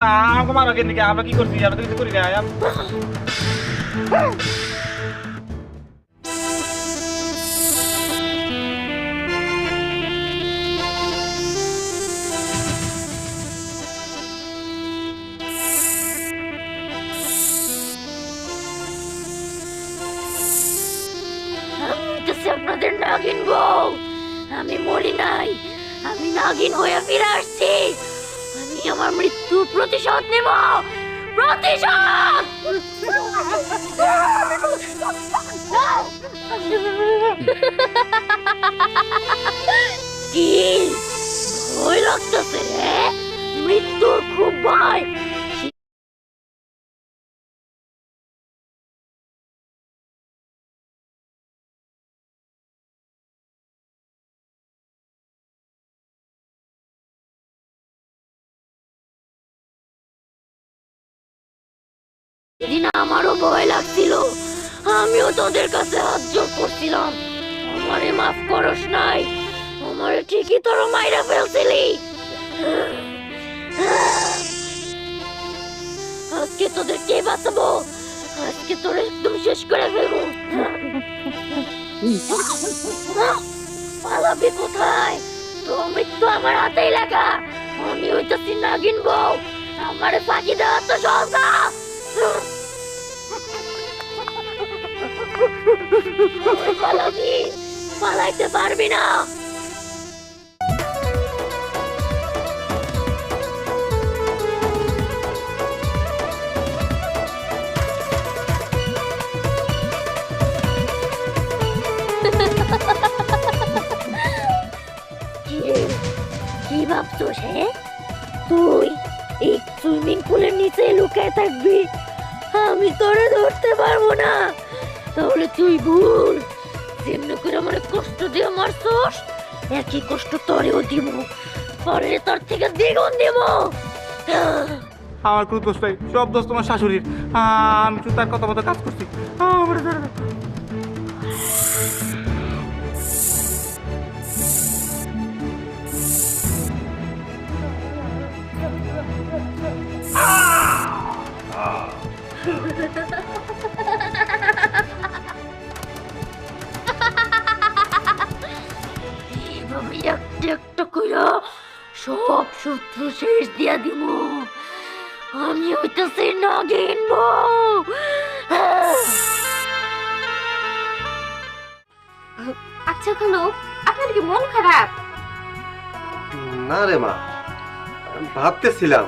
আমাকে মারো কেন দিকে? আমরা কি করছি? আমরা তো কিছু করি না। আপনাদের নাগিন বউ, আমি মরি নাই, আমি নাগিন হয়ে ফিরে আসছি। আমি আমার মৃত্যুর প্রতিশোধ নেব। প্রতিশোধ! কি ভয় লাগতেছে রে? মৃত্যুর খুব ভয়। সেদিন আমারও ভয় লাগছিল, আমিও তোদের কাছে হাত জোর করছিলাম, আমারে মাফ করস নাই, আমারে ঠিকই তোর মাইরা ফেলছিলি। আজকে তোদের কে বাঁচাবো? আজকে তোর একদম শেষ করে ফেলবো। পালাবি কোথায়? তোর মৃত্যু আমার হাতেই লেখা। আমি হইতেছি নাগিন বউ, আমারে ফাঁকি দেওয়া তো সহজ না। পালাবি, পালাইতে পারবি না। কি ভাবছিস হে? তুই এই সুইমিং পুলের নিচে লুকায় থাকবি, আমি তোরে ধরতে পারবো না। তাহলে তুই ভুল, যেমন করে আমার কষ্ট দিয়ে মারছস, একই কষ্ট তোরেও দিব, পরে তোর থেকে দ্বিগুণ দিব। আমার কোনো দোষ নাই, সব দোষ তোমার শাশুড়ির। আমি শুধু তার কথা মতো কাজ করছি। আমারে ধরে দাও। এইভাবে একটা একটা কইরা সব শত্রু শেষ দিয়া দিব। আমি হইতেছি নাগিন বউ। আচ্ছা খালু, আপনার কি মন খারাপ? না রে মা, ভাবতেছিলাম